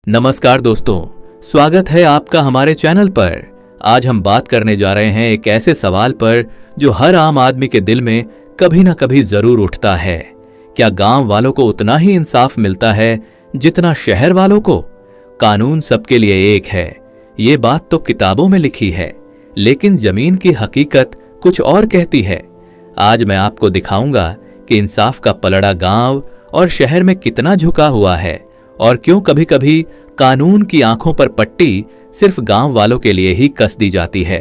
नमस्कार दोस्तों, स्वागत है आपका हमारे चैनल पर। आज हम बात करने जा रहे हैं एक ऐसे सवाल पर जो हर आम आदमी के दिल में कभी ना कभी जरूर उठता है। क्या गांव वालों को उतना ही इंसाफ मिलता है जितना शहर वालों को? कानून सबके लिए एक है, ये बात तो किताबों में लिखी है, लेकिन जमीन की हकीकत कुछ और कहती है। आज मैं आपको दिखाऊंगा कि इंसाफ का पलड़ा गांव और शहर में कितना झुका हुआ है और क्यों कभी कभी कानून की आंखों पर पट्टी सिर्फ गांव वालों के लिए ही कस दी जाती है।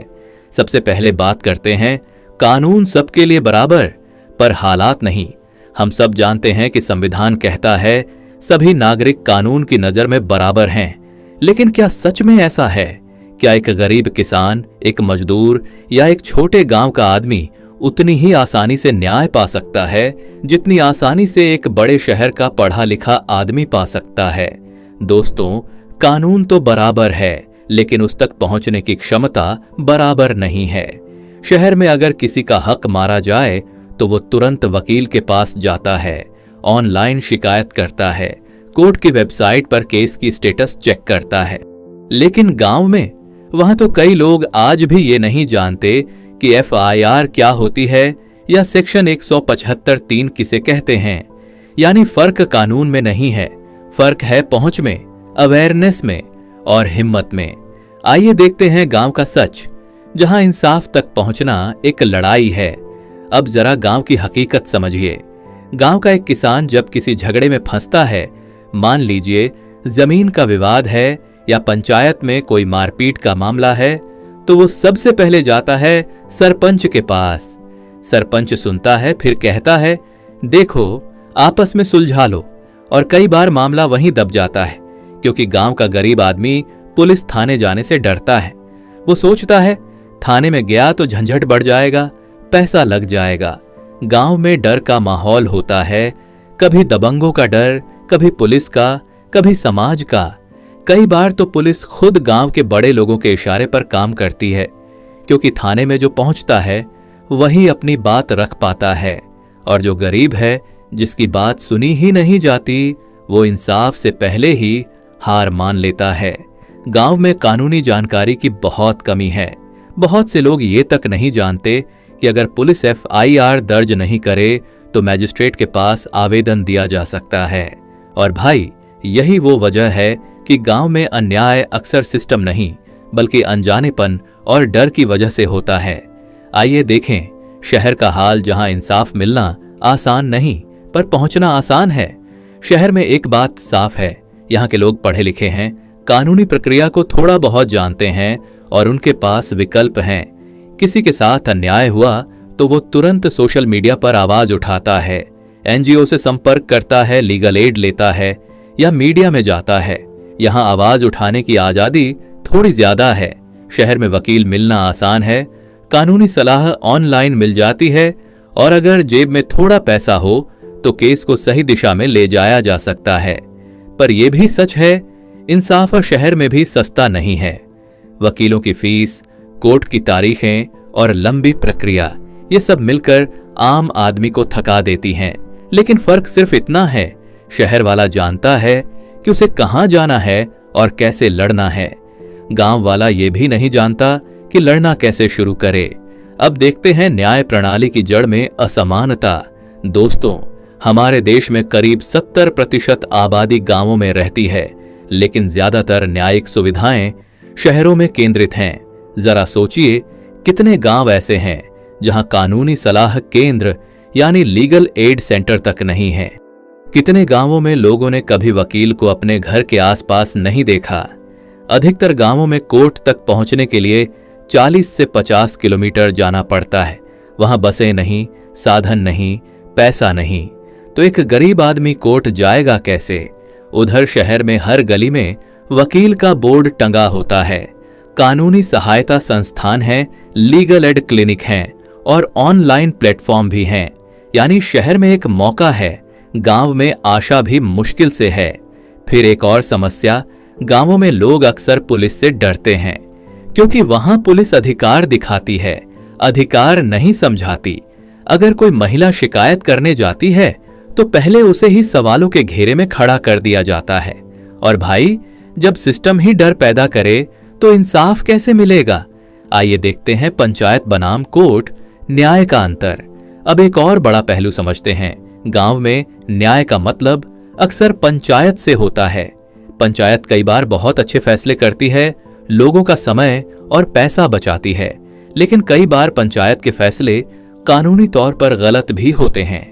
सबसे पहले बात करते हैं कानून सबके लिए बराबर, पर हालात नहीं। हम सब जानते हैं कि संविधान कहता है सभी नागरिक कानून की नजर में बराबर हैं, लेकिन क्या सच में ऐसा है? क्या एक गरीब किसान, एक मजदूर या एक छोटे गांव का आदमी उतनी ही आसानी से न्याय पा सकता है जितनी आसानी से एक बड़े शहर का पढ़ा लिखा आदमी पा सकता है? दोस्तों, कानून तो बराबर है, लेकिन उस तक पहुंचने की क्षमता बराबर नहीं है। शहर में अगर किसी का हक मारा जाए तो वो तुरंत वकील के पास जाता है, ऑनलाइन शिकायत करता है, कोर्ट की वेबसाइट पर केस की स्टेटस चेक करता है। लेकिन गांव में, वहां तो कई लोग आज भी ये नहीं जानते कि FIR क्या होती है या सेक्शन 175(3) किसे कहते हैं। यानी फर्क कानून में नहीं है, फर्क है पहुंच में, अवेयरनेस में और हिम्मत में। आइए देखते हैं गांव का सच, जहां इंसाफ तक पहुंचना एक लड़ाई है। अब जरा गांव की हकीकत समझिए। गांव का एक किसान जब किसी झगड़े में फंसता है, मान लीजिए जमीन का विवाद है या पंचायत में कोई मारपीट का मामला है, तो वो सबसे पहले जाता है सरपंच के पास। सरपंच सुनता है, फिर कहता है देखो आपस में सुलझा लो, और कई बार मामला वहीं दब जाता है, क्योंकि गांव का गरीब आदमी पुलिस थाने जाने से डरता है। वो सोचता है थाने में गया तो झंझट बढ़ जाएगा, पैसा लग जाएगा। गांव में डर का माहौल होता है, कभी दबंगों का डर, कभी पुलिस का, कभी समाज का। कई बार तो पुलिस खुद गांव के बड़े लोगों के इशारे पर काम करती है, क्योंकि थाने में जो पहुंचता है वही अपनी बात रख पाता है, और जो गरीब है, जिसकी बात सुनी ही नहीं जाती, वो इंसाफ से पहले ही हार मान लेता है। गांव में कानूनी जानकारी की बहुत कमी है। बहुत से लोग ये तक नहीं जानते कि अगर पुलिस FIR दर्ज नहीं करे तो मैजिस्ट्रेट के पास आवेदन दिया जा सकता है। और भाई, यही वो वजह है कि गांव में अन्याय अक्सर सिस्टम नहीं, बल्कि अनजानेपन और डर की वजह से होता है। आइए देखें शहर का हाल, जहां इंसाफ मिलना आसान नहीं पर पहुंचना आसान है। शहर में एक बात साफ है, यहाँ के लोग पढ़े लिखे हैं, कानूनी प्रक्रिया को थोड़ा बहुत जानते हैं और उनके पास विकल्प हैं। किसी के साथ अन्याय हुआ तो वो तुरंत सोशल मीडिया पर आवाज उठाता है, NGO से संपर्क करता है, लीगल एड लेता है या मीडिया में जाता है। यहाँ आवाज उठाने की आजादी थोड़ी ज्यादा है। शहर में वकील मिलना आसान है, कानूनी सलाह ऑनलाइन मिल जाती है, और अगर जेब में थोड़ा पैसा हो तो केस को सही दिशा में ले जाया जा सकता है। पर यह भी सच है, इंसाफ शहर में भी सस्ता नहीं है। वकीलों की फीस, कोर्ट की तारीखें और लंबी प्रक्रिया, ये सब मिलकर आम आदमी को थका देती हैं। लेकिन फर्क सिर्फ इतना है, शहर वाला जानता है कि उसे कहां जाना है और कैसे लड़ना है। गांव वाला ये भी नहीं जानता कि लड़ना कैसे शुरू करे। अब देखते हैं न्याय प्रणाली की जड़ में असमानता। दोस्तों, हमारे देश में करीब 70% आबादी गांवों में रहती है, लेकिन ज्यादातर न्यायिक सुविधाएं शहरों में केंद्रित हैं। जरा सोचिए, कितने गांव ऐसे हैं जहां कानूनी सलाह केंद्र यानी लीगल एड सेंटर तक नहीं है। कितने गांवों में लोगों ने कभी वकील को अपने घर के आसपास नहीं देखा। अधिकतर गांवों में कोर्ट तक पहुंचने के लिए 40 से 50 किलोमीटर जाना पड़ता है। वहां बसें नहीं, साधन नहीं, पैसा नहीं, तो एक गरीब आदमी कोर्ट जाएगा कैसे? उधर शहर में हर गली में वकील का बोर्ड टंगा होता है, कानूनी सहायता संस्थान है, लीगल एड क्लिनिक हैं और ऑनलाइन प्लेटफॉर्म भी हैं। यानी शहर में एक मौका है, गांव में आशा भी मुश्किल से है। फिर एक और समस्या, गांवों में लोग अक्सर पुलिस से डरते हैं, क्योंकि वहां पुलिस अधिकार दिखाती है, अधिकार नहीं समझाती। अगर कोई महिला शिकायत करने जाती है तो पहले उसे ही सवालों के घेरे में खड़ा कर दिया जाता है। और भाई, जब सिस्टम ही डर पैदा करे तो इंसाफ कैसे मिलेगा? आइए देखते हैं पंचायत बनाम कोर्ट न्याय का अंतर। अब एक और बड़ा पहलू समझते हैं। गांव में न्याय का मतलब अक्सर पंचायत से होता है। पंचायत कई बार बहुत अच्छे फैसले करती है, लोगों का समय और पैसा बचाती है, लेकिन कई बार पंचायत के फैसले कानूनी तौर पर गलत भी होते हैं,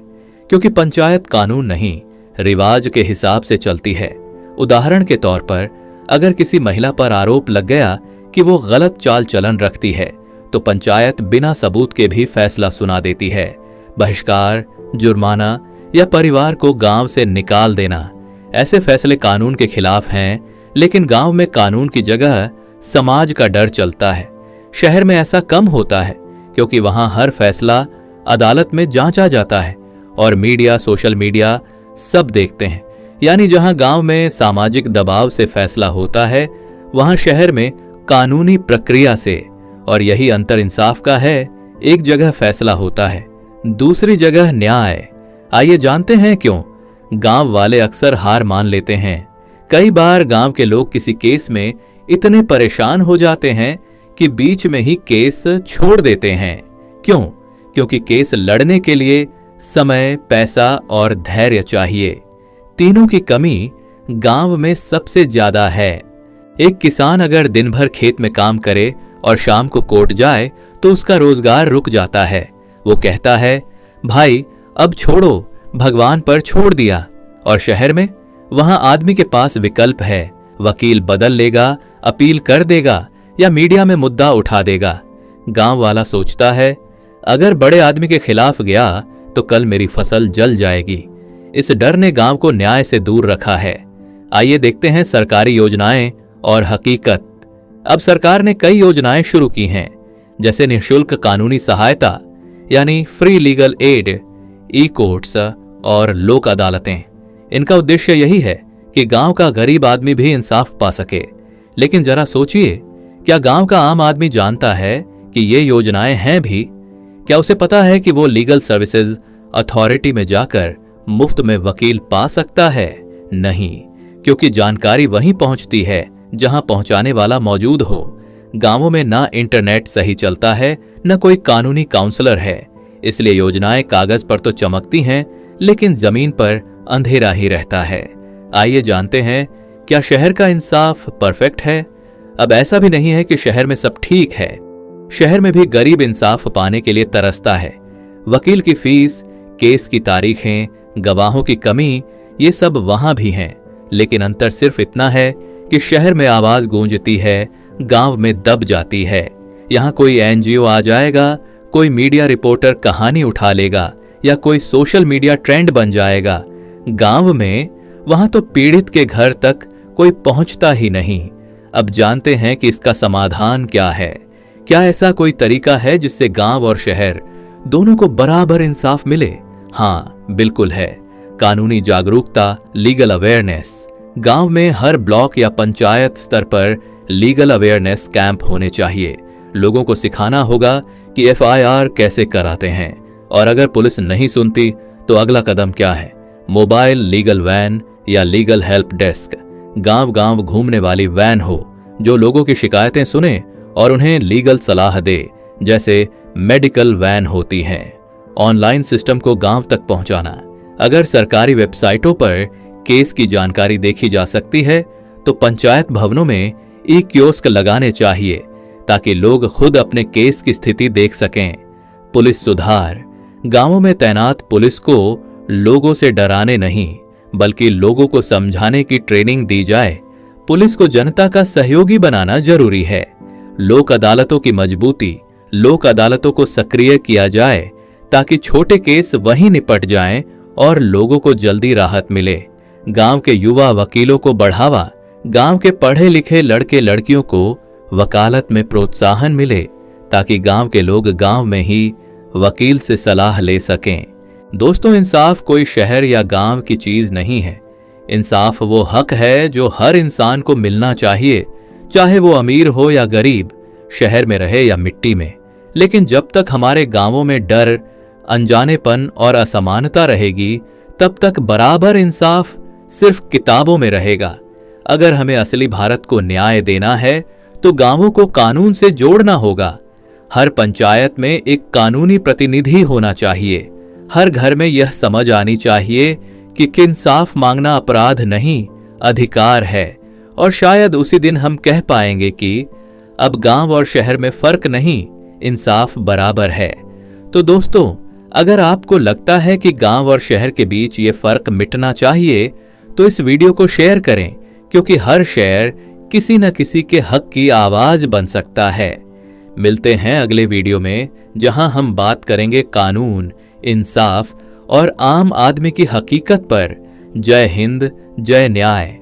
क्योंकि पंचायत कानून नहीं, रिवाज के हिसाब से चलती है। उदाहरण के तौर पर अगर किसी महिला पर आरोप लग गया कि वो गलत चाल चलन रखती है, तो पंचायत बिना सबूत के भी फैसला सुना देती है। बहिष्कार, जुर्माना या परिवार को गांव से निकाल देना, ऐसे फैसले कानून के खिलाफ हैं, लेकिन गांव में कानून की जगह समाज का डर चलता है। शहर में ऐसा कम होता है, क्योंकि वहां हर फैसला अदालत में जांचा जाता है और मीडिया, सोशल मीडिया सब देखते हैं। यानी जहां गांव में सामाजिक दबाव से फैसला होता है, वहां शहर में कानूनी प्रक्रिया से। और यही अंतर इंसाफ का है। एक जगह फैसला होता है, दूसरी जगह न्याय। आइए जानते हैं क्यों गांव वाले अक्सर हार मान लेते हैं। कई बार गांव के लोग किसी केस में इतने परेशान हो जाते हैं कि बीच में ही केस छोड़ देते हैं। क्यों? क्योंकि केस लड़ने के लिए समय, पैसा और धैर्य चाहिए। तीनों की कमी गांव में सबसे ज्यादा है। एक किसान अगर दिन भर खेत में काम करे और शाम को कोर्ट जाए तो उसका रोजगार रुक जाता है। वो कहता है, भाई अब छोड़ो, भगवान पर छोड़ दिया। और शहर में वहां आदमी के पास विकल्प है। वकील बदल लेगा, अपील कर देगा या मीडिया में मुद्दा उठा देगा। गांव वाला सोचता है, अगर बड़े आदमी के खिलाफ गया तो कल मेरी फसल जल जाएगी। इस डर ने गांव को न्याय से दूर रखा है। आइए देखते हैं सरकारी योजनाएं और हकीकत। अब सरकार ने कई योजनाएं शुरू की हैं, जैसे निःशुल्क कानूनी सहायता यानी फ्री लीगल एड, ई कोर्ट्स और लोक अदालतें। इनका उद्देश्य यही है कि गांव का गरीब आदमी भी इंसाफ पा सके। लेकिन जरा सोचिए, क्या गांव का आम आदमी जानता है कि ये योजनाएं हैं भी? क्या उसे पता है कि वो लीगल सर्विसेज अथॉरिटी में जाकर मुफ्त में वकील पा सकता है? नहीं, क्योंकि जानकारी वहीं पहुंचती है जहां पहुंचाने वाला मौजूद हो। गांवों में ना इंटरनेट सही चलता है, न कोई कानूनी काउंसलर है। इसलिए योजनाएं कागज पर तो चमकती हैं, लेकिन जमीन पर अंधेरा ही रहता है। आइए जानते हैं, क्या शहर का इंसाफ परफेक्ट है? अब ऐसा भी नहीं है कि शहर में सब ठीक है। शहर में भी गरीब इंसाफ पाने के लिए तरसता है। वकील की फीस, केस की तारीखें, गवाहों की कमी, ये सब वहां भी हैं। लेकिन अंतर सिर्फ इतना है कि शहर में आवाज गूंजती है, गांव में दब जाती है। यहां कोई एनजीओ आ जाएगा, कोई मीडिया रिपोर्टर कहानी उठा लेगा या कोई सोशल मीडिया ट्रेंड बन जाएगा। गांव में वहां तो पीड़ित के घर तक कोई पहुंचता ही नहीं। अब जानते हैं कि इसका समाधान क्या है। क्या ऐसा कोई तरीका है जिससे गांव और शहर दोनों को बराबर इंसाफ मिले? हाँ, बिल्कुल है। कानूनी जागरूकता, लीगल अवेयरनेस। गांव में हर ब्लॉक या पंचायत स्तर पर लीगल अवेयरनेस कैंप होने चाहिए। लोगों को सिखाना होगा कि एफआईआर कैसे कराते हैं, और अगर पुलिस नहीं सुनती तो अगला कदम क्या है। मोबाइल लीगल वैन या लीगल हेल्प डेस्क, गांव गांव घूमने वाली वैन हो जो लोगों की शिकायतें सुने और उन्हें लीगल सलाह दे, जैसे मेडिकल वैन होती हैं। ऑनलाइन सिस्टम को गांव तक पहुंचाना। अगर सरकारी वेबसाइटों पर केस की जानकारी देखी जा सकती है तो पंचायत भवनों में ई कियोस्क लगाने चाहिए, ताकि लोग खुद अपने केस की स्थिति देख सकें। पुलिस सुधार। गांवों में तैनात पुलिस को लोगों से डराने नहीं, बल्कि लोगों को समझाने की ट्रेनिंग दी जाए। पुलिस को जनता का सहयोगी बनाना जरूरी है। लोक अदालतों की मजबूती। लोक अदालतों को सक्रिय किया जाए ताकि छोटे केस वहीं निपट जाएं और लोगों को जल्दी राहत मिले। गांव के युवा वकीलों को बढ़ावा। गांव के पढ़े लिखे लड़के लड़कियों को वकालत में प्रोत्साहन मिले, ताकि गांव के लोग गांव में ही वकील से सलाह ले सकें। दोस्तों, इंसाफ कोई शहर या गांव की चीज नहीं है। इंसाफ वो हक है जो हर इंसान को मिलना चाहिए, चाहे वो अमीर हो या गरीब, शहर में रहे या मिट्टी में। लेकिन जब तक हमारे गांवों में डर, अनजानेपन और असमानता रहेगी, तब तक बराबर इंसाफ सिर्फ किताबों में रहेगा। अगर हमें असली भारत को न्याय देना है तो गांवों को कानून से जोड़ना होगा। हर पंचायत में एक कानूनी प्रतिनिधि होना चाहिए। हर घर में यह समझ आनी चाहिए कि इंसाफ मांगना अपराध नहीं, अधिकार है। और शायद उसी दिन हम कह पाएंगे कि अब गांव और शहर में फर्क नहीं, इंसाफ बराबर है। तो दोस्तों, अगर आपको लगता है कि गांव और शहर के बीच ये फर्क मिटना चाहिए तो इस वीडियो को शेयर करें, क्योंकि हर शेयर किसी न किसी के हक की आवाज बन सकता है। मिलते हैं अगले वीडियो में, जहां हम बात करेंगे कानून, इंसाफ और आम आदमी की हकीकत पर। जय हिंद, जय न्याय।